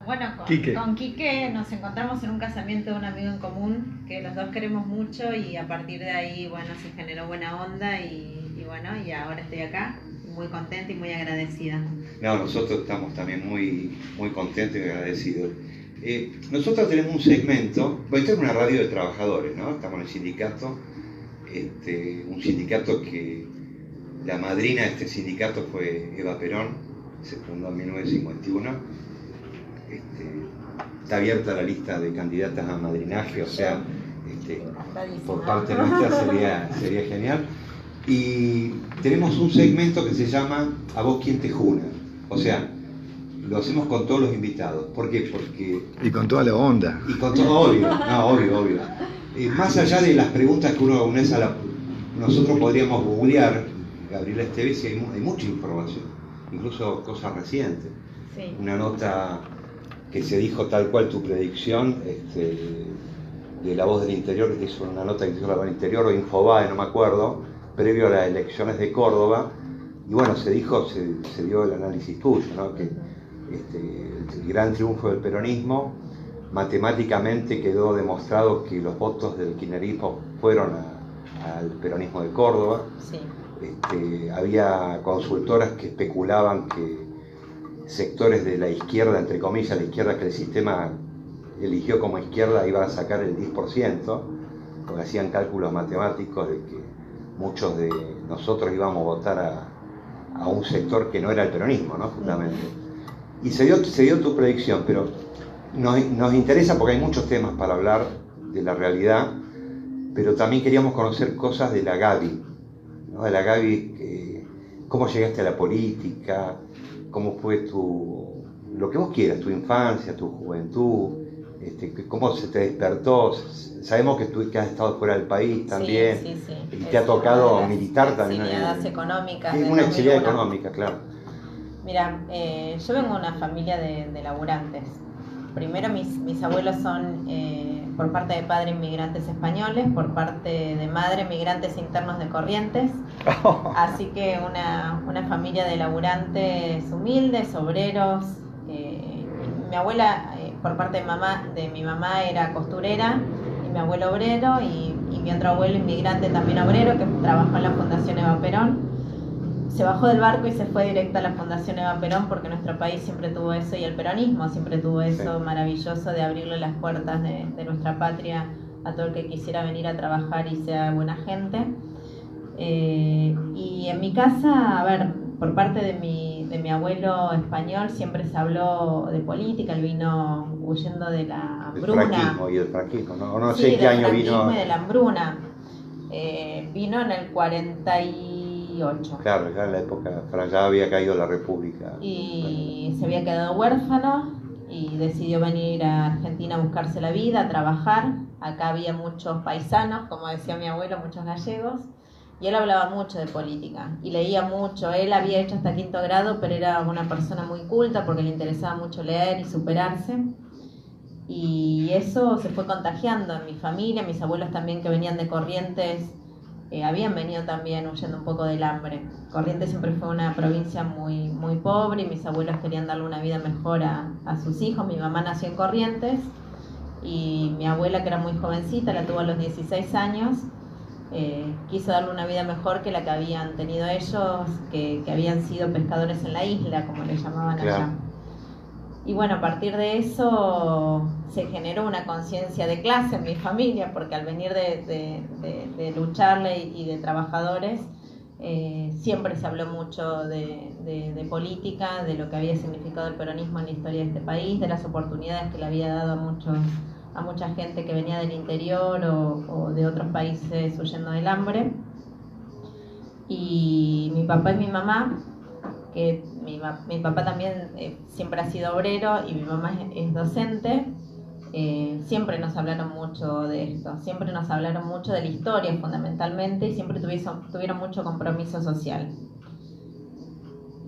Bueno, con Quique nos encontramos en un casamiento de un amigo en común que los dos queremos mucho y a partir de ahí, bueno, se generó buena onda y bueno, y ahora estoy acá muy contenta y muy agradecida. No, nosotros estamos también muy contentos y agradecidos. Nosotros tenemos un segmento, bueno, esto es una radio de trabajadores, ¿no? Estamos en el sindicato, un sindicato que la madrina de este sindicato fue Eva Perón, se fundó en 1951. Está abierta la lista de candidatas a madrinaje, o sea, por parte nuestra sería genial. Y tenemos un segmento que se llama ¿A vos quién te juna? O sea, lo hacemos con todos los invitados. ¿Por qué? Porque... Y con toda la onda. Y con todo, obvio. Más allá de las preguntas que uno une nosotros podríamos googlear, Gabriela Esteves, y hay mucha información, incluso cosas recientes. Sí. Una nota que se dijo tal cual tu predicción, de La Voz del Interior, que hizo una nota que hizo La Voz del Interior o Infobae, no me acuerdo, previo a las elecciones de Córdoba, y bueno, se dio el análisis tuyo, ¿no? Que el gran triunfo del peronismo, matemáticamente quedó demostrado que los votos del kirchnerismo fueron al peronismo de Córdoba. Sí. Había consultoras que especulaban que sectores de la izquierda, entre comillas, la izquierda que el sistema eligió como izquierda, iban a sacar el 10%, porque hacían cálculos matemáticos de que muchos de nosotros íbamos a votar a un sector que no era el peronismo, ¿no? Justamente. Y se dio tu predicción, pero nos interesa porque hay muchos temas para hablar de la realidad, pero también queríamos conocer cosas de la Gaby, ¿no? De la Gaby, cómo llegaste a la política, cómo fue lo que vos quieras, tu infancia, tu juventud, cómo se te despertó. Sabemos que has estado fuera del país también, sí. Y te ha tocado militar también. Exiliadas económicas. Es una exiliada económica, claro. Mira, yo vengo de una familia de laburantes. Primero mis abuelos son por parte de padre inmigrantes españoles, por parte de madre migrantes internos de Corrientes. Así que una familia de laburantes humildes, obreros. Mi abuela, por parte de mi mamá, era costurera, y mi abuelo obrero, y mi otro abuelo inmigrante también obrero, que trabajó en la Fundación Eva Perón. Se bajó del barco y se fue directa a la Fundación Eva Perón, porque nuestro país siempre tuvo eso, y el peronismo siempre tuvo eso maravilloso de abrirle las puertas de nuestra patria a todo el que quisiera venir a trabajar y sea buena gente. Y en mi casa, a ver, por parte de mi abuelo español siempre se habló de política. Él vino huyendo de la hambruna. El franquismo, ¿no? No Sí, sé qué año vino. Y de la hambruna. Vino en el 48. Claro, ya en la época, ya había caído la República. Y se había quedado huérfano y decidió venir a Argentina a buscarse la vida, a trabajar. Acá había muchos paisanos, como decía mi abuelo, muchos gallegos. Y él hablaba mucho de política y leía mucho. Él había hecho hasta 5º grado, pero era una persona muy culta porque le interesaba mucho leer y superarse. Y eso se fue contagiando en mi familia. Mis abuelos también, que venían de Corrientes, habían venido también huyendo un poco del hambre. Corrientes siempre fue una provincia muy, muy pobre y mis abuelos querían darle una vida mejor a sus hijos. Mi mamá nació en Corrientes y mi abuela, que era muy jovencita, la tuvo a los 16 años. Quiso darle una vida mejor que la que habían tenido ellos, que habían sido pescadores en la isla, como le llamaban allá. Y bueno, a partir de eso se generó una conciencia de clase en mi familia, porque al venir de lucharle y de trabajadores, siempre se habló mucho de política, de lo que había significado el peronismo en la historia de este país, de las oportunidades que le había dado a mucha gente que venía del interior o de otros países huyendo del hambre. Y mi papá y mi mamá, que mi papá también siempre ha sido obrero y mi mamá es docente, siempre nos hablaron mucho de esto, siempre nos hablaron mucho de la historia fundamentalmente, y siempre tuvieron mucho compromiso social.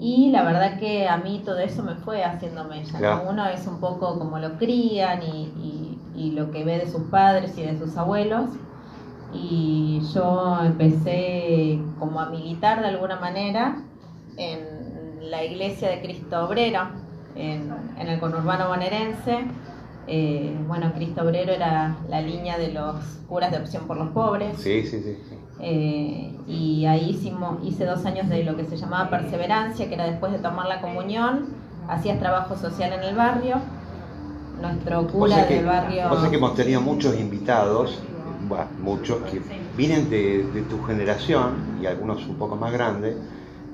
Y la verdad que a mí todo eso me fue haciendo mella, ¿no? Uno es un poco como lo crían y lo que ve de sus padres y de sus abuelos. Y yo empecé como a militar de alguna manera en la Iglesia de Cristo Obrero, en el conurbano bonaerense. Bueno, Cristo Obrero era la línea de los curas de Opción por los Pobres. Sí. Y ahí hice 2 años de lo que se llamaba perseverancia, que era después de tomar la comunión, hacías trabajo social en el barrio. Nuestro cura del barrio... Cosa que hemos tenido muchos invitados, muchos que vienen de tu generación, y algunos un poco más grandes,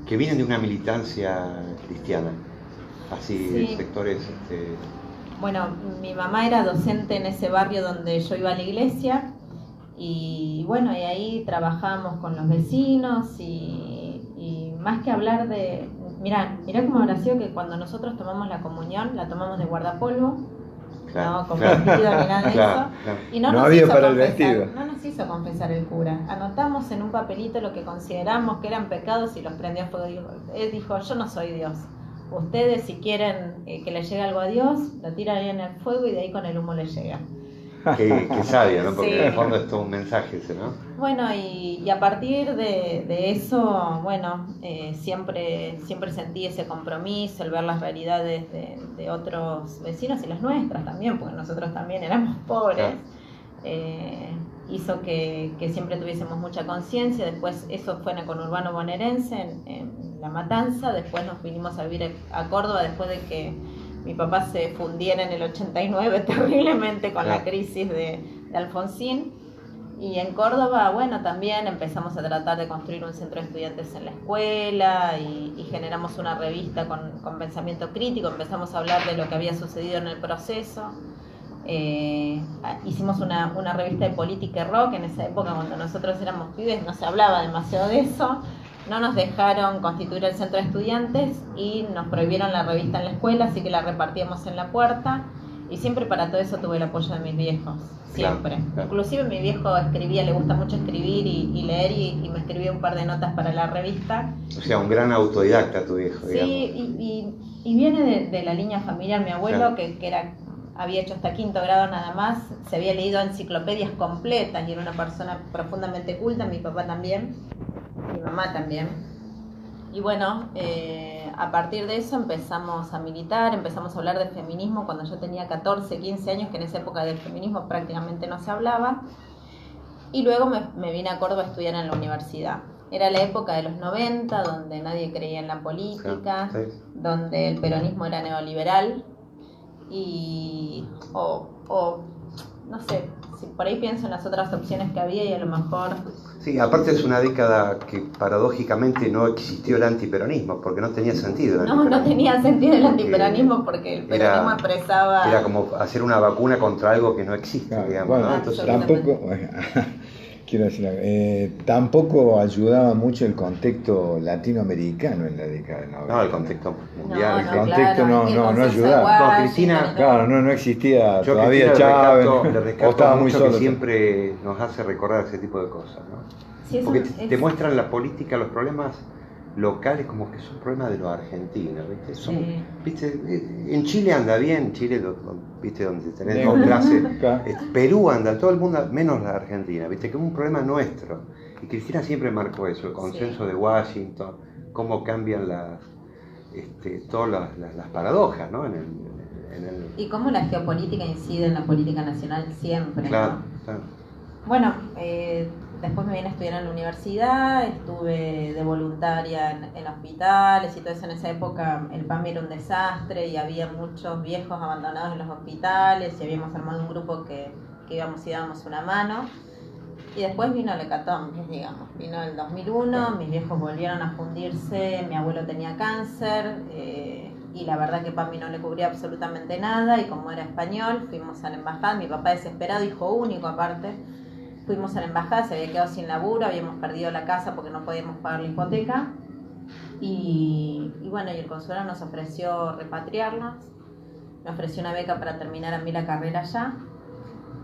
que vienen de una militancia cristiana, así, sí. Sectores... Bueno, mi mamá era docente en ese barrio donde yo iba a la iglesia, y bueno, y ahí trabajábamos con los vecinos, y más que hablar de... Mirá cómo habrá sido que cuando nosotros tomamos la comunión, la tomamos de guardapolvo, Claro, no con vestido ni nada de eso, y no había para el vestido. No nos hizo confesar el cura. Anotamos en un papelito lo que consideramos que eran pecados y los prendió a fuego. Él dijo, yo no soy Dios. Ustedes, si quieren que les llegue algo a Dios, lo tiran ahí en el fuego y de ahí con el humo les llega. Qué sabio, ¿no? Porque Sí. en el fondo es todo un mensaje ese, ¿no? Bueno, y a partir de eso, bueno, siempre sentí ese compromiso, el ver las realidades de otros vecinos y las nuestras también, porque nosotros también éramos pobres. Hizo que siempre tuviésemos mucha conciencia. Después eso fue en el conurbano bonaerense, en La Matanza. Después nos vinimos a vivir a Córdoba después de que mi papá se fundiera en el 89 terriblemente con la crisis de Alfonsín. Y en Córdoba, bueno, también empezamos a tratar de construir un centro de estudiantes en la escuela y generamos una revista con pensamiento crítico. Empezamos a hablar de lo que había sucedido en el proceso. Hicimos una revista de política y rock. En esa época, cuando nosotros éramos pibes, no se hablaba demasiado de eso. No nos dejaron constituir el centro de estudiantes y nos prohibieron la revista en la escuela, así que la repartíamos en la puerta. Y siempre para todo eso tuve el apoyo de mis viejos, siempre. Claro. Inclusive mi viejo escribía, le gusta mucho escribir y leer, y me escribía un par de notas para la revista. O sea, un gran autodidacta tu viejo, digamos. Sí, y viene de la línea familiar. Mi abuelo, que había hecho hasta 5º grado nada más, se había leído enciclopedias completas y era una persona profundamente culta. Mi papá también, mi mamá también. Y bueno, a partir de eso empezamos a militar, empezamos a hablar de feminismo cuando yo tenía 14, 15 años, que en esa época del feminismo prácticamente no se hablaba. Y luego me vine a Córdoba a estudiar en la universidad. Era la época de los 90, donde nadie creía en la política, donde el peronismo era neoliberal. No sé, si por ahí pienso en las otras opciones que había y a lo mejor... Sí, aparte es una década que paradójicamente no existió el antiperonismo, porque no tenía sentido. No tenía sentido el antiperonismo, porque el peronismo expresaba... Era como hacer una vacuna contra algo que no existe, digamos. Bueno, ¿no? Entonces, tampoco... Quiero decir, tampoco ayudaba mucho el contexto latinoamericano en la década de 90. No, el contexto mundial. El contexto no ayudaba. No, Cristina... Claro, no existía Yo todavía Chávez, le rescato o estaba muy mucho solo. Que siempre nos hace recordar ese tipo de cosas, ¿no? Sí, porque te muestran la política, los problemas locales como que son problemas de los argentinos, ¿viste? ¿Viste? En Chile anda bien, Chile, ¿viste? Donde tenés dos clases. Perú anda, todo el mundo, menos la Argentina, ¿viste? Que es un problema nuestro. Y Cristina siempre marcó eso, el consenso de Washington, cómo cambian todas las paradojas, ¿no? Y cómo la geopolítica incide en la política nacional siempre. Claro, ¿no? claro. Bueno, después me vine a estudiar en la universidad, estuve de voluntaria en hospitales y todo eso. En esa época el PAMI era un desastre y había muchos viejos abandonados en los hospitales y habíamos armado un grupo que íbamos y dábamos una mano. Y después vino el hecatombe, digamos. Vino el 2001, mis viejos volvieron a fundirse, mi abuelo tenía cáncer y la verdad que PAMI no le cubría absolutamente nada, y como era español fuimos a la embajada, mi papá desesperado, hijo único aparte. Fuimos a la embajada, se había quedado sin laburo, habíamos perdido la casa porque no podíamos pagar la hipoteca. Y bueno, y el consulado nos ofreció repatriarnos, me ofreció una beca para terminar a mí la carrera allá,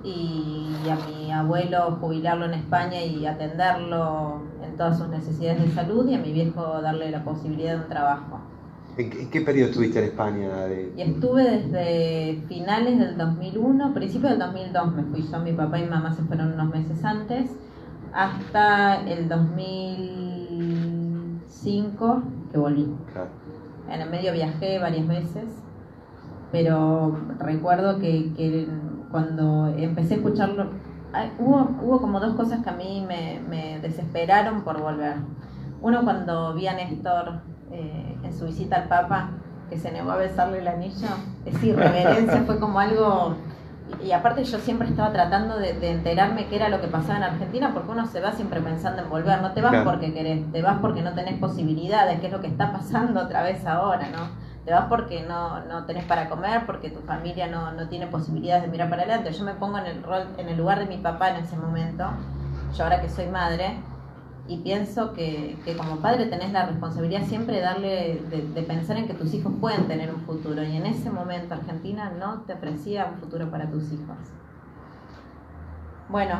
y a mi abuelo jubilarlo en España y atenderlo en todas sus necesidades de salud, y a mi viejo darle la posibilidad de un trabajo. ¿En qué periodo estuviste en España? Y estuve desde finales del 2001, principios del 2002 me fui yo, mi papá y mi mamá se fueron unos meses antes, hasta el 2005 que volví. Claro. En el medio viajé varias veces, pero recuerdo que cuando empecé a escucharlo, hubo como dos cosas que a mí me desesperaron por volver. Uno, cuando vi a Néstor en su visita al Papa, que se negó a besarle el anillo, esa irreverencia fue como algo... Y aparte yo siempre estaba tratando de enterarme qué era lo que pasaba en Argentina, porque uno se va siempre pensando en volver, no te vas porque querés, te vas porque no tenés posibilidades, que es lo que está pasando otra vez ahora, ¿no? Te vas porque no tenés para comer, porque tu familia no tiene posibilidades de mirar para adelante. Yo me pongo en el lugar de mi papá en ese momento, yo ahora que soy madre, y pienso que como padre tenés la responsabilidad siempre de pensar en que tus hijos pueden tener un futuro, y en ese momento Argentina no te ofrecía un futuro para tus hijos. Bueno,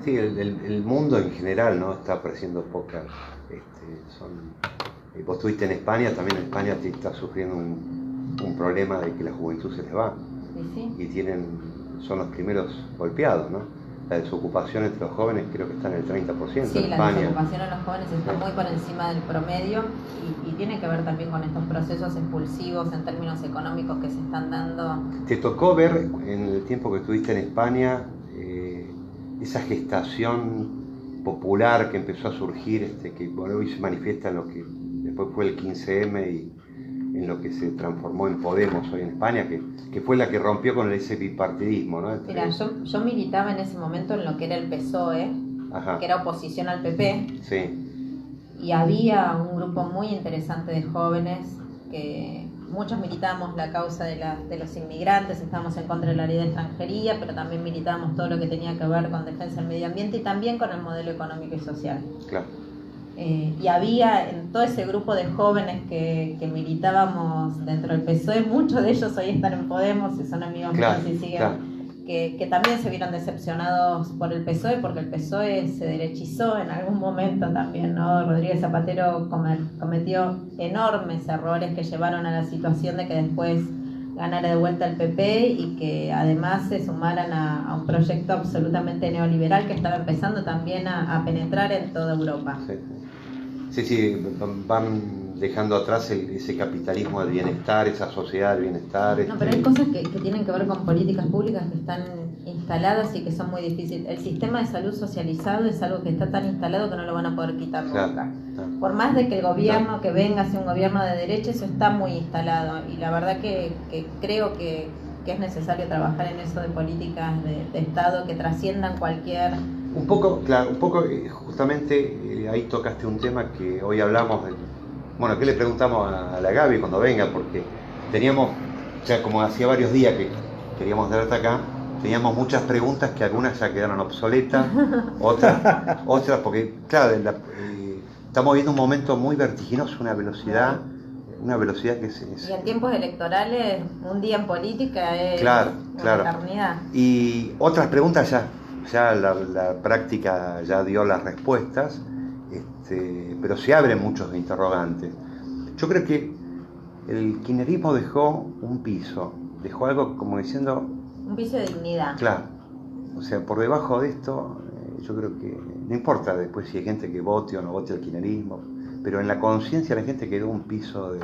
sí, el mundo en general, ¿no? Está ofreciendo pocas. Vos estuviste en España, también en España te está sufriendo un problema de que la juventud se les va. ¿sí? Y son los primeros golpeados, ¿no? La desocupación entre los jóvenes creo que está en el 30% sí, en España. La desocupación en los jóvenes está muy por encima del promedio y tiene que ver también con estos procesos expulsivos en términos económicos que se están dando. ¿Te tocó ver en el tiempo que estuviste en España esa gestación popular que empezó a surgir, que hoy se manifiesta en lo que después fue el 15M y en lo que se transformó en Podemos hoy en España, que fue la que rompió con ese bipartidismo, ¿no? Mira, yo militaba en ese momento en lo que era el PSOE, Ajá. que era oposición al PP, sí. Y había un grupo muy interesante de jóvenes que muchos militábamos la causa de los inmigrantes, estábamos en contra de la ley de extranjería, pero también militábamos todo lo que tenía que ver con defensa del medio ambiente y también con el modelo económico y social. Claro. Y había en todo ese grupo de jóvenes que militábamos dentro del PSOE, muchos de ellos hoy están en Podemos y son amigos míos y siguen, que también se vieron decepcionados por el PSOE, porque el PSOE se derechizó en algún momento también, ¿no? Rodríguez Zapatero cometió enormes errores que llevaron a la situación de que después ganara de vuelta el PP y que además se sumaran a un proyecto absolutamente neoliberal que estaba empezando también a penetrar en toda Europa. Sí, van dejando atrás ese capitalismo del bienestar, esa sociedad del bienestar. No, pero hay cosas que tienen que ver con políticas públicas que están instaladas y que son muy difíciles. El sistema de salud socializado es algo que está tan instalado que no lo van a poder quitar nunca. Por más de que el gobierno que venga sea un gobierno de derecha, eso está muy instalado. Y la verdad que creo que es necesario trabajar en eso de políticas de Estado que trasciendan cualquier... Un poco, justamente ahí tocaste un tema que hoy hablamos, bueno, ¿qué le preguntamos a la Gaby cuando venga? Porque teníamos, ya como hacía varios días que queríamos darte acá, teníamos muchas preguntas que algunas ya quedaron obsoletas, otras porque, claro, estamos viendo un momento muy vertiginoso, una velocidad que es... Y en tiempos electorales, un día en política es claro. una eternidad. Y otras preguntas ya la práctica ya dio las respuestas, pero se abren muchos interrogantes. Yo creo que el kirchnerismo dejó un piso, dejó algo como diciendo... Un piso de dignidad. Claro, o sea, por debajo de esto, yo creo que no importa después si hay gente que vote o no vote al kirchnerismo, pero en la conciencia de la gente quedó un piso de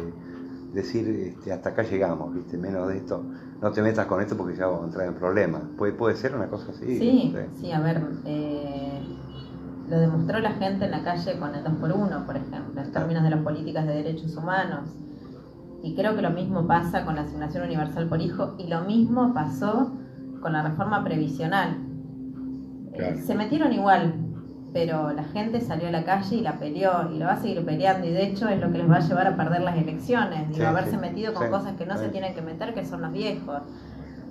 decir, hasta acá llegamos, ¿viste? Menos de esto, no te metas con esto porque ya vamos a entrar en problemas. ¿Puede ser una cosa así? Sí, a ver, lo demostró la gente en la calle con el 2x1, por ejemplo, en términos de las políticas de derechos humanos. Y creo que lo mismo pasa con la asignación universal por hijo y lo mismo pasó con la reforma previsional. Claro. Se metieron igual, pero la gente salió a la calle y la peleó y lo va a seguir peleando y de hecho es lo que les va a llevar a perder las elecciones, haberse metido con cosas que no se tienen que meter, que son los viejos.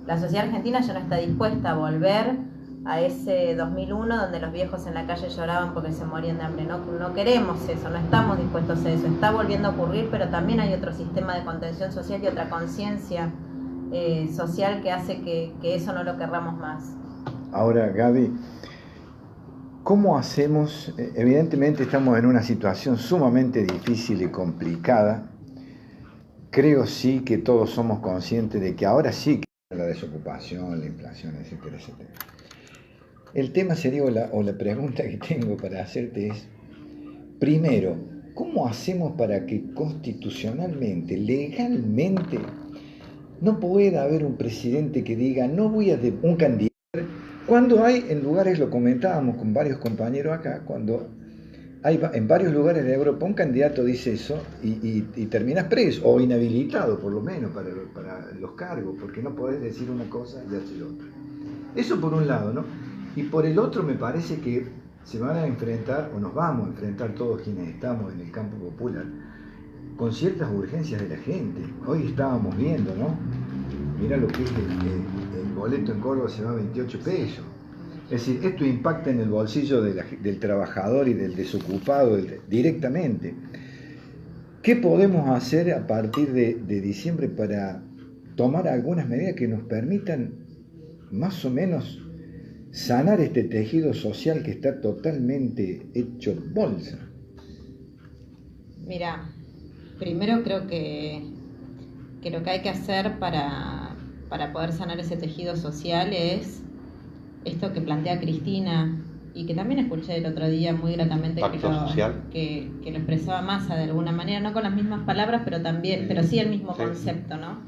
La sociedad argentina ya no está dispuesta a volver a ese 2001 donde los viejos en la calle lloraban porque se morían de hambre. No queremos eso, no estamos dispuestos a eso. Está volviendo a ocurrir, pero también hay otro sistema de contención social y otra conciencia social que hace que eso no lo querramos más. Ahora, Gaby, ¿cómo hacemos? Evidentemente estamos en una situación sumamente difícil y complicada. Creo sí que todos somos conscientes de que ahora sí que la desocupación, la inflación, etcétera, etcétera. El tema sería, o la pregunta que tengo para hacerte es, primero, ¿cómo hacemos para que constitucionalmente, legalmente, no puede haber un presidente que diga, no voy a un candidato, cuando hay en lugares, lo comentábamos con varios compañeros acá, cuando hay en varios lugares de Europa un candidato dice eso y terminas preso o inhabilitado por lo menos para los cargos, porque no podés decir una cosa y hacer otra. Eso por un lado, ¿no? Y por el otro me parece que se van a enfrentar, o nos vamos a enfrentar todos quienes estamos en el campo popular, con ciertas urgencias de la gente. Hoy estábamos viendo, ¿no? Mira lo que es el boleto en Córdoba, se va a 28 pesos. Es decir, esto impacta en el bolsillo del trabajador y del desocupado directamente. ¿Qué podemos hacer a partir de diciembre para tomar algunas medidas que nos permitan más o menos sanar este tejido social que está totalmente hecho bolsa? Mira, primero creo que lo que hay que hacer para poder sanar ese tejido social es esto que plantea Cristina y que también escuché el otro día muy gratamente que lo expresaba Massa de alguna manera, no con las mismas palabras, pero sí el mismo concepto, ¿no?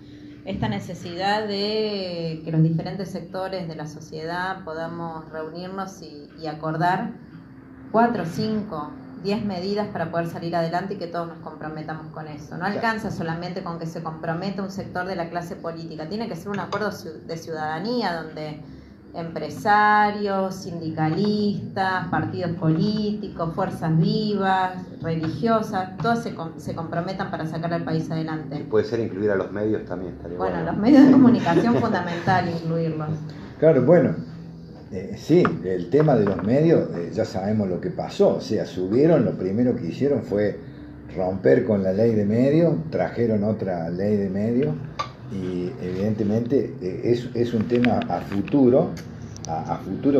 Esta necesidad de que los diferentes sectores de la sociedad podamos reunirnos y acordar 4, 5, 10 medidas para poder salir adelante y que todos nos comprometamos con eso. No alcanza solamente con que se comprometa un sector de la clase política, tiene que ser un acuerdo de ciudadanía donde empresarios, sindicalistas, partidos políticos, fuerzas vivas, religiosas, todos se comprometan para sacar al país adelante. Y puede ser incluir a los medios también. Bueno, los medios de comunicación fundamental incluirlos. Claro, bueno, sí, el tema de los medios, ya sabemos lo que pasó, o sea, subieron, lo primero que hicieron fue romper con la ley de medios, trajeron otra ley de medios, y evidentemente es un tema a futuro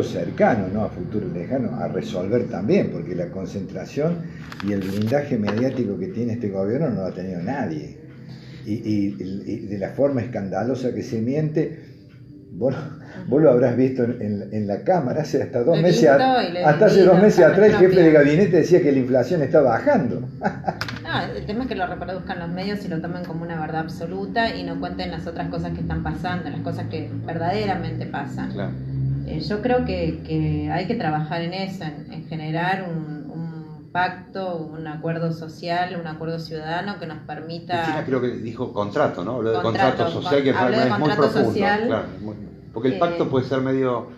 cercano, no a futuro lejano, a resolver también, porque la concentración y el blindaje mediático que tiene este gobierno no lo ha tenido nadie, y de la forma escandalosa que se miente. Vos lo habrás visto en la Cámara, hace hasta hace 2 meses atrás el jefe de gabinete decía que la inflación está bajando. No, el tema es que lo reproduzcan los medios y lo tomen como una verdad absoluta y no cuenten las otras cosas que están pasando, las cosas que verdaderamente pasan. Claro. Yo creo que hay que trabajar en eso, en generar un pacto, un acuerdo social, un acuerdo ciudadano que nos permita... Cristina creo que dijo contrato, ¿no? Habló de contrato social, que es muy profundo. Social, claro, porque el pacto puede ser medio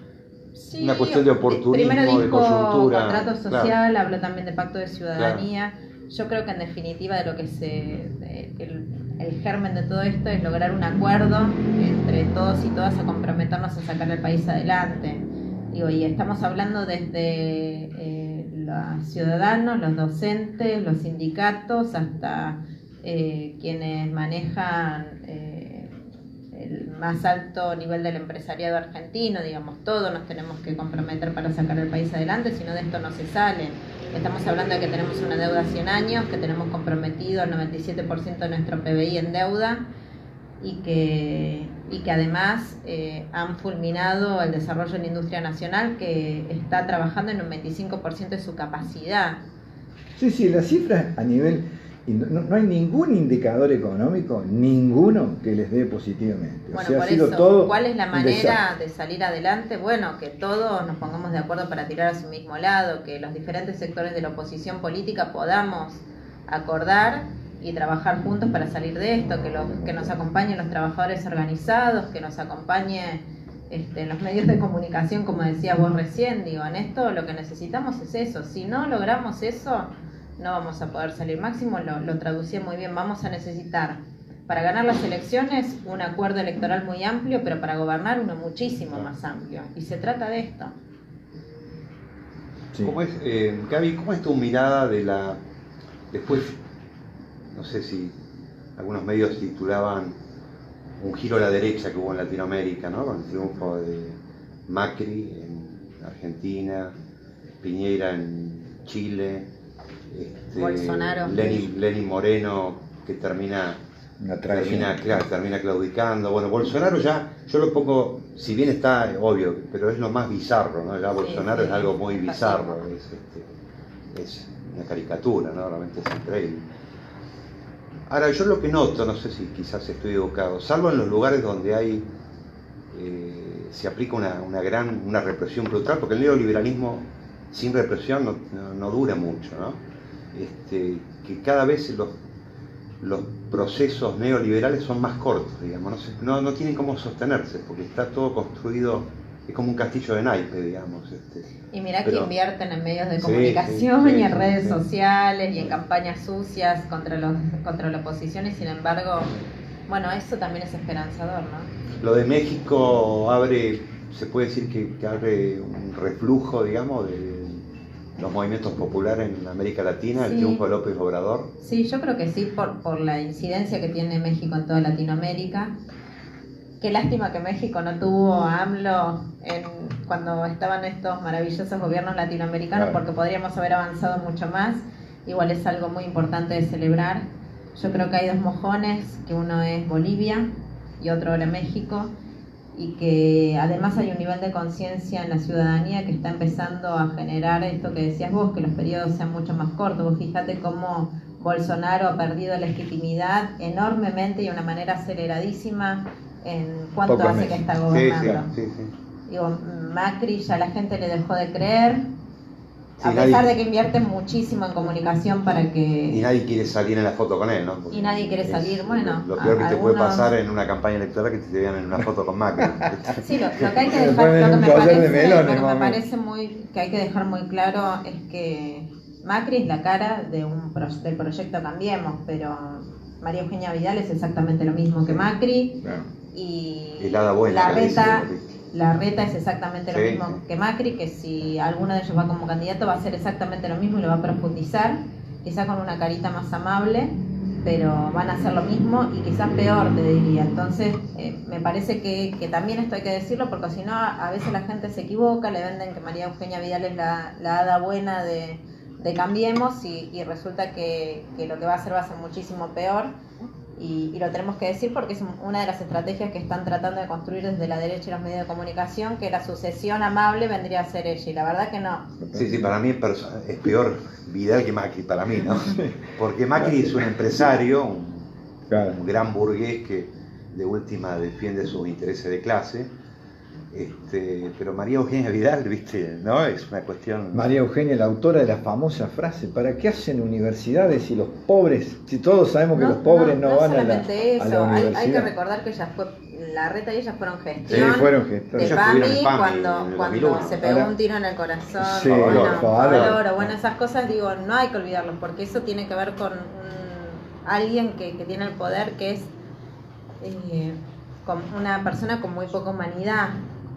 una cuestión de oportunismo, primero dijo de coyuntura. Contrato social, habló también de pacto de ciudadanía. Claro. Yo creo que en definitiva de lo que el germen de todo esto es lograr un acuerdo entre todos y todas a comprometernos a sacar el país adelante. Y estamos hablando desde los ciudadanos, los docentes, los sindicatos, hasta quienes manejan el más alto nivel del empresariado argentino, digamos, todos nos tenemos que comprometer para sacar el país adelante, si no de esto no se sale. Estamos hablando de que tenemos una deuda a 100 años, que tenemos comprometido el 97% de nuestro PBI en deuda y que además han fulminado el desarrollo en la industria nacional, que está trabajando en un 25% de su capacidad. Sí, las cifras a nivel... No hay ningún indicador económico, ninguno que les dé positivamente. Bueno, por eso, ¿cuál es la manera de salir adelante? Bueno, que todos nos pongamos de acuerdo para tirar a su mismo lado, que los diferentes sectores de la oposición política podamos acordar y trabajar juntos para salir de esto, que nos acompañen los trabajadores organizados, que nos acompañen los medios de comunicación, como decías vos recién. Digo, en esto lo que necesitamos es eso. Si no logramos eso, no vamos a poder salir. Máximo lo traducía muy bien. Vamos a necesitar, para ganar las elecciones, un acuerdo electoral muy amplio, pero para gobernar uno muchísimo más amplio. Y se trata de esto. Sí. ¿Cómo es, Gaby, cómo es tu mirada después, no sé si algunos medios titulaban un giro a la derecha que hubo en Latinoamérica, ¿no? Con el triunfo de Macri en Argentina, Piñera en Chile, Bolsonaro, Lenín Moreno, que termina claudicando. Bueno, Bolsonaro ya, yo lo pongo, si bien está obvio, pero es lo más bizarro, ¿no? Ya Bolsonaro es algo muy bizarro, es una caricatura, ¿no? Realmente es increíble. Ahora, yo lo que noto, no sé si quizás estoy equivocado, salvo en los lugares donde hay se aplica una represión brutal, porque el neoliberalismo sin represión no dura mucho, ¿no? Que cada vez los procesos neoliberales son más cortos, digamos, no tienen cómo sostenerse, porque está todo construido, es como un castillo de naipes, digamos. Y mirá que invierten en medios de comunicación y en redes sociales y en campañas sucias contra la oposición, y sin embargo, bueno, eso también es esperanzador, ¿no? Lo de México se puede decir que abre un reflujo, digamos, de los movimientos populares en América Latina, sí. El triunfo de López Obrador. Sí, yo creo que sí, por la incidencia que tiene México en toda Latinoamérica. Qué lástima que México no tuvo a AMLO cuando estaban estos maravillosos gobiernos latinoamericanos, claro, porque podríamos haber avanzado mucho más. Igual es algo muy importante de celebrar. Yo creo que hay dos mojones, que uno es Bolivia y otro era México, y que además hay un nivel de conciencia en la ciudadanía que está empezando a generar esto que decías vos, que los periodos sean mucho más cortos. Vos fíjate cómo Bolsonaro ha perdido legitimidad enormemente y de una manera aceleradísima en cuánto hace que está gobernando. Sí. Digo, Macri ya la gente le dejó de creer, a pesar de que invierten muchísimo en comunicación para que... Y nadie quiere salir en la foto con él, ¿no? Porque y nadie quiere salir, bueno... Lo peor que te puede pasar en una campaña electoral es que te vean en una foto con Macri. Sí, lo que hay que dejar, lo que me parece que hay que dejar muy claro es que Macri es la cara del proyecto Cambiemos, pero María Eugenia Vidal es exactamente lo mismo que Macri, claro. Y Larreta es exactamente lo mismo que Macri, que si alguno de ellos va como candidato va a ser exactamente lo mismo y lo va a profundizar, quizás con una carita más amable, pero van a hacer lo mismo y quizás peor, te diría. Entonces me parece que también esto hay que decirlo, porque si no a veces la gente se equivoca, le venden que María Eugenia Vidal es la hada buena de Cambiemos y resulta que lo que va a ser muchísimo peor. Y lo tenemos que decir porque es una de las estrategias que están tratando de construir desde la derecha y los medios de comunicación, que la sucesión amable vendría a ser ella, y la verdad que no. Sí, para mí es peor Vidal que Macri, para mí, ¿no? Porque Macri es un empresario, un gran burgués que de última defiende sus intereses de clase, pero María Eugenia Vidal, ¿viste? ¿No? Es una cuestión... María Eugenia, la autora de la famosa frase, ¿para qué hacen universidades si los pobres, si todos sabemos que los pobres no van a la universidad? Hay que recordar que Larreta y ella fueron gestión de PAMI cuando se pegó un tiro en el corazón, bueno, esas cosas, digo, no hay que olvidarlos, porque eso tiene que ver con alguien que tiene el poder, que es con una persona con muy poca humanidad.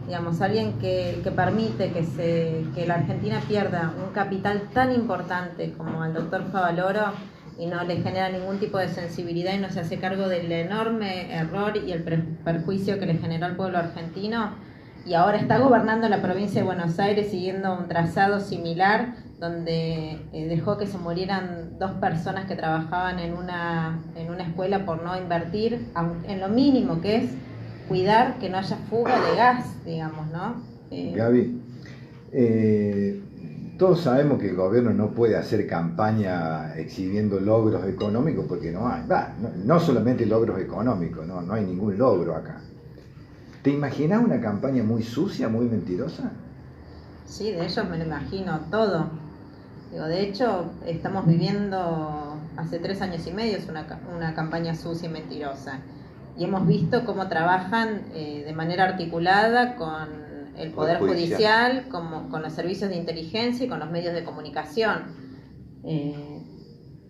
Digamos, alguien que permite que la Argentina pierda un capital tan importante como el doctor Favaloro y no le genera ningún tipo de sensibilidad y no se hace cargo del enorme error y el perjuicio que le generó al pueblo argentino, y ahora está gobernando la provincia de Buenos Aires siguiendo un trazado similar, donde dejó que se murieran 2 personas que trabajaban en una escuela por no invertir en lo mínimo que es cuidar que no haya fuga de gas, digamos, ¿no? Gaby, todos sabemos que el gobierno no puede hacer campaña exhibiendo logros económicos porque no hay, no solamente logros económicos, no hay ningún logro acá. ¿Te imaginas una campaña muy sucia, muy mentirosa? Sí, de ellos me lo imagino todo. Digo, de hecho, estamos viviendo hace 3 años y medio una campaña sucia y mentirosa. Y hemos visto cómo trabajan de manera articulada con el Poder Judicial, con los servicios de inteligencia y con los medios de comunicación.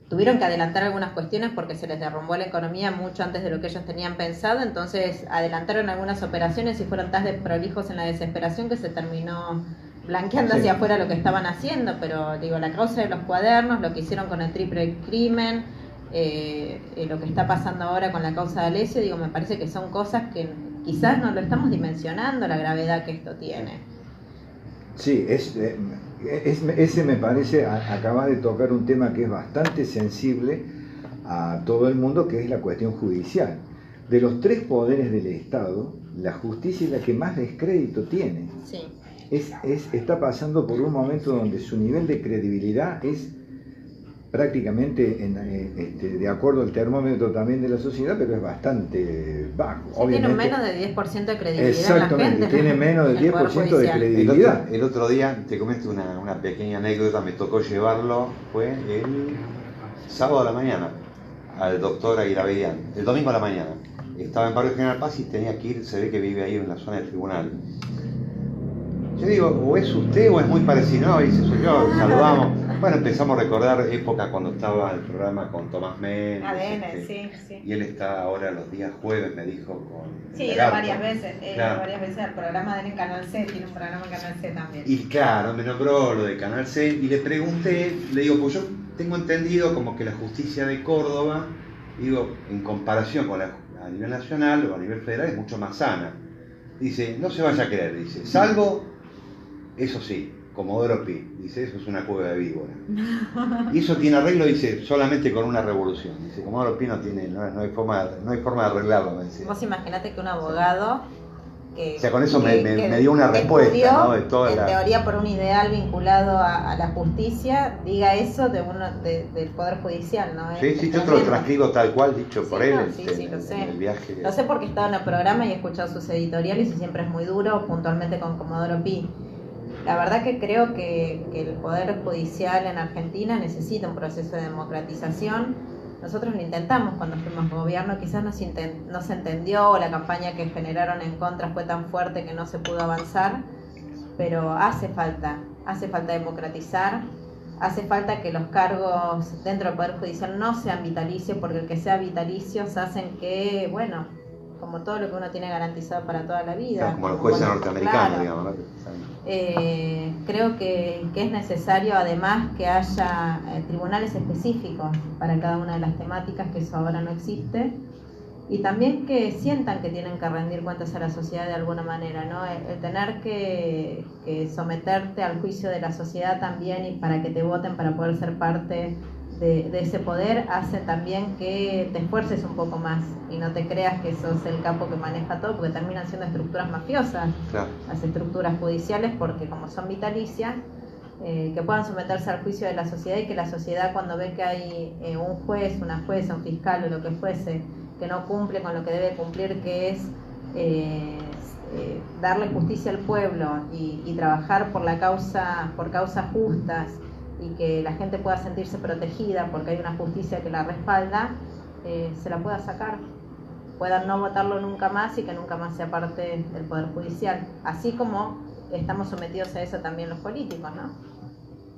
Tuvieron que adelantar algunas cuestiones porque se les derrumbó la economía mucho antes de lo que ellos tenían pensado, entonces adelantaron algunas operaciones y fueron tan desprolijos en la desesperación que se terminó blanqueando hacia afuera lo que estaban haciendo. Pero digo, la causa de los cuadernos, lo que hicieron con el triple crimen, lo que está pasando ahora con la causa de Alessio, digo, me parece que son cosas que quizás no lo estamos dimensionando, la gravedad que esto tiene. Sí, ese me parece, acabas de tocar un tema que es bastante sensible a todo el mundo, que es la cuestión judicial. De los 3 poderes del Estado, la justicia es la que más descrédito tiene. Sí. Está pasando por un momento donde su nivel de credibilidad es prácticamente de acuerdo al termómetro también de la sociedad, pero es bastante bajo. Sí, tiene menos del 10% de credibilidad. Exactamente, la gente, tiene menos del 10% de credibilidad. El otro día, te comento una pequeña anécdota, me tocó llevarlo, fue el sábado a la mañana, al doctor Aguirabedian, el domingo a la mañana. Estaba en Barrio General Paz y tenía que ir, se ve que vive ahí en la zona del tribunal. Yo digo, o es usted o es muy parecido, no, dice, soy yo, saludamos. Bueno, empezamos a recordar época cuando estaba el programa con Tomás Méndez. ADN, sí. Y él está ahora los días jueves, me dijo, con... Sí, ido varias veces al programa de él en Canal C, tiene un programa en Canal C también. Y claro, me nombró lo de Canal C y le pregunté, le digo, pues yo tengo entendido como que la justicia de Córdoba, digo, en comparación con a nivel nacional o a nivel federal es mucho más sana. Dice, no se vaya a creer, dice, salvo, eso sí, Comodoro Pi, dice, eso es una cueva de víbora. Y eso tiene arreglo, dice, solamente con una revolución. Dice, Comodoro Pi no hay forma de arreglarlo, me dice. Vos imaginate que un abogado que... O sea, con eso me dio una respuesta, ¿no? De toda en teoría por un ideal vinculado a la justicia, diga eso del Poder Judicial, ¿no? Sí, yo te lo transcribo tal cual, dicho por él, sí, lo sé. en el viaje. Lo sé porque he estado en el programa y he escuchado sus editoriales y siempre es muy duro, puntualmente con Comodoro Pi. La verdad que creo que el Poder Judicial en Argentina necesita un proceso de democratización. Nosotros lo intentamos cuando fuimos gobierno, quizás no se entendió, o la campaña que generaron en contra fue tan fuerte que no se pudo avanzar, pero hace falta democratizar, hace falta que los cargos dentro del Poder Judicial no sean vitalicios, porque el que sea vitalicios hacen que, bueno, como todo lo que uno tiene garantizado para toda la vida. Claro, como los jueces norteamericanos, claro. Digamos, ¿no? Creo que es necesario además que haya tribunales específicos para cada una de las temáticas, que eso ahora no existe, y también que sientan que tienen que rendir cuentas a la sociedad de alguna manera, ¿no? El tener que someterte al juicio de la sociedad también, y para que te voten para poder ser parte de ese poder, hace también que te esfuerces un poco más y no te creas que sos el capo que maneja todo, porque terminan siendo estructuras mafiosas, claro. Las estructuras judiciales, porque como son vitalicias, que puedan someterse al juicio de la sociedad, y que la sociedad, cuando ve que hay un juez, una jueza, un fiscal o lo que fuese, que no cumple con lo que debe cumplir, que es darle justicia al pueblo y trabajar por causas justas, y que la gente pueda sentirse protegida porque hay una justicia que la respalda, se la pueda sacar, puedan no votarlo nunca más y que nunca más sea parte del Poder Judicial, así como estamos sometidos a eso también los políticos, ¿no?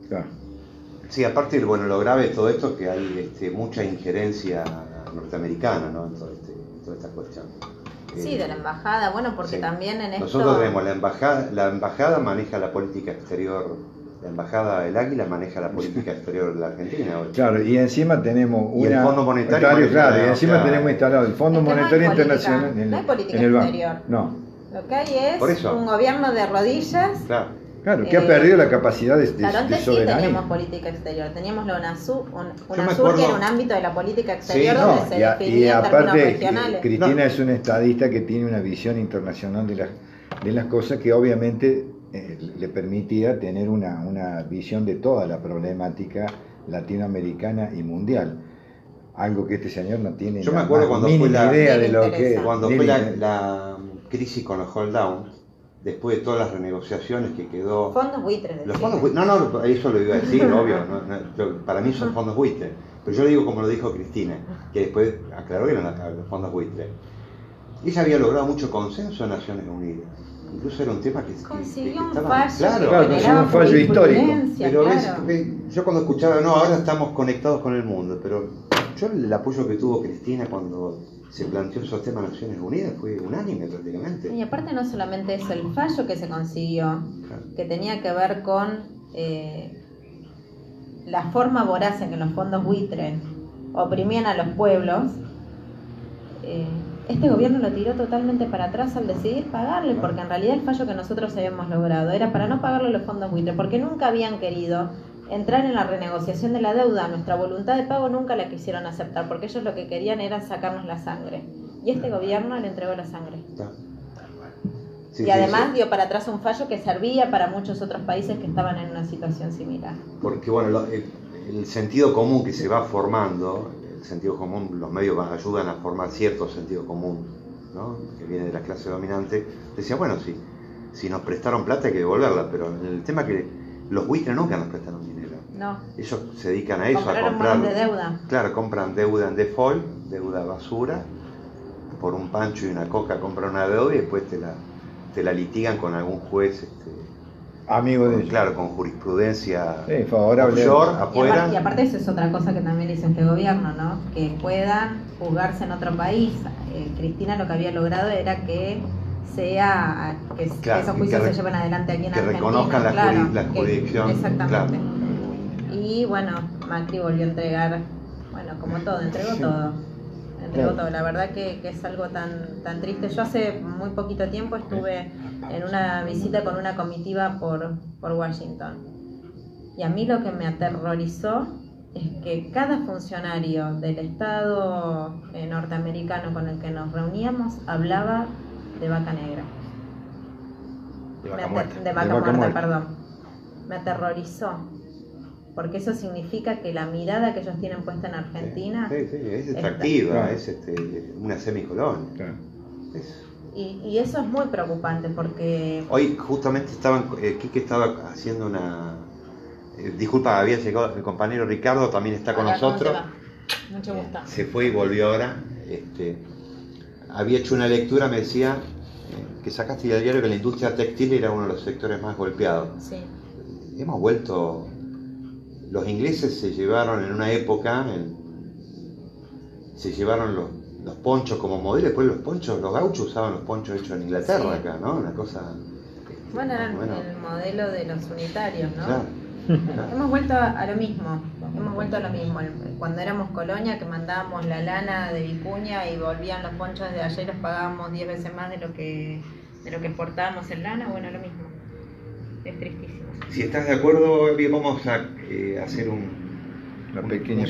Claro. Sí, aparte, bueno, lo grave de todo esto es que hay mucha injerencia norteamericana, ¿no? En toda esta cuestión. Sí, de la embajada, bueno, porque sí. También en esto... Nosotros tenemos la embajada maneja la política exterior. La embajada del Águila maneja la política exterior de la Argentina hoy. Claro, y encima tenemos el Fondo Monetario. Claro, y encima tenemos instalado el Fondo Monetario Internacional no hay política en el banco. Exterior. No. Lo que hay es un gobierno de rodillas. Claro, que ha perdido la capacidad de soberanía. Sí teníamos política exterior, teníamos la UNASUR, que era un ámbito de la política exterior, sí, donde se definía en términos regionales. Cristina es una estadista que tiene una visión internacional de las cosas, que obviamente le permitía tener una visión de toda la problemática latinoamericana y mundial, algo que este señor no tiene. Yo me acuerdo cuando fue idea de lo que cuando fue la crisis con los hold down, después de todas las renegociaciones que quedó. Fondos buitres. Los fondos buitres, no, eso lo iba a decir, obvio, para mí son fondos buitres, pero yo lo digo como lo dijo Cristina, que después aclaró que eran los fondos buitres. Ella había logrado mucho consenso en Naciones Unidas. Incluso era un tema que consiguió un estaba, fallo, claro, un fallo histórico. Pero claro. Yo cuando escuchaba, no, ahora estamos conectados con el mundo, pero yo el apoyo que tuvo Cristina cuando se planteó esos temas en Naciones Unidas fue unánime prácticamente. Y aparte no solamente es el fallo que se consiguió, claro, que tenía que ver con la forma voraz en que los fondos buitres oprimían a los pueblos. Este gobierno lo tiró totalmente para atrás al decidir pagarle, porque en realidad el fallo que nosotros habíamos logrado era para no pagarle los fondos buitres, porque nunca habían querido entrar en la renegociación de la deuda. Nuestra voluntad de pago nunca la quisieron aceptar, porque ellos lo que querían era sacarnos la sangre, y este gobierno le entregó la sangre. Sí, y además dio para atrás un fallo que servía para muchos otros países que estaban en una situación similar. Porque bueno, el sentido común que se va formando, el sentido común, los medios ayudan a formar cierto sentido común, ¿no? Que viene de la clase dominante, decía, bueno, si nos prestaron plata hay que devolverla, pero el tema es que los buitres nunca nos prestaron dinero. No. Ellos se dedican a eso, Compraron a comprar. bonos de deuda. Claro, compran deuda en default, deuda basura, por un pancho y una coca compran una deuda y después te la litigan con algún juez. Amigo de ellos. Claro, con jurisprudencia Sí, favorable. offshore, afuera. Y aparte eso es otra cosa que también hizo este gobierno, ¿no? Que puedan juzgarse en otro país. Cristina lo que había logrado era que Claro, esos juicios que se lleven adelante aquí en que Argentina. reconozcan la claro, la jurisdicción. Exactamente. Claro. Y bueno, Macri volvió a entregar, bueno, como todo, entregó Sí. todo. Entregó Claro. todo. La verdad que es algo tan triste. Yo hace muy poquito tiempo estuve en una visita con una comitiva por Washington. Y a mí lo que me aterrorizó es que cada funcionario del Estado norteamericano con el que nos reuníamos hablaba de vaca negra. De vaca muerta. De vaca De vaca muerta, muerta. perdón. Me aterrorizó. Porque eso significa que la mirada que ellos tienen puesta en Argentina... Sí, es extractiva, Claro. es una semicolonia. Claro. Y eso es muy preocupante porque... Hoy justamente Quique estaba haciendo una... disculpa, había llegado el compañero Ricardo, también está con Hola, ¿cómo nosotros. te va? Mucho gusto. Se fue y volvió ahora. Había hecho una lectura, me decía, que sacaste del diario que la industria textil era uno de los sectores más golpeados. Sí. Hemos vuelto... Los ingleses se llevaron en una época, se llevaron los ponchos como modelo, después los gauchos usaban los ponchos hechos en Inglaterra, Sí. acá, ¿no? Una cosa... Bueno, era bueno, el modelo de los unitarios, ¿no? claro, claro. Hemos vuelto a lo mismo, Cuando éramos colonia, que mandábamos la lana de Vicuña y volvían los ponchos de allá y los pagábamos 10 veces más de lo que exportábamos en lana, bueno, lo mismo. Es tristísimo. Si estás de acuerdo, Evi, vamos a hacer Una pequeña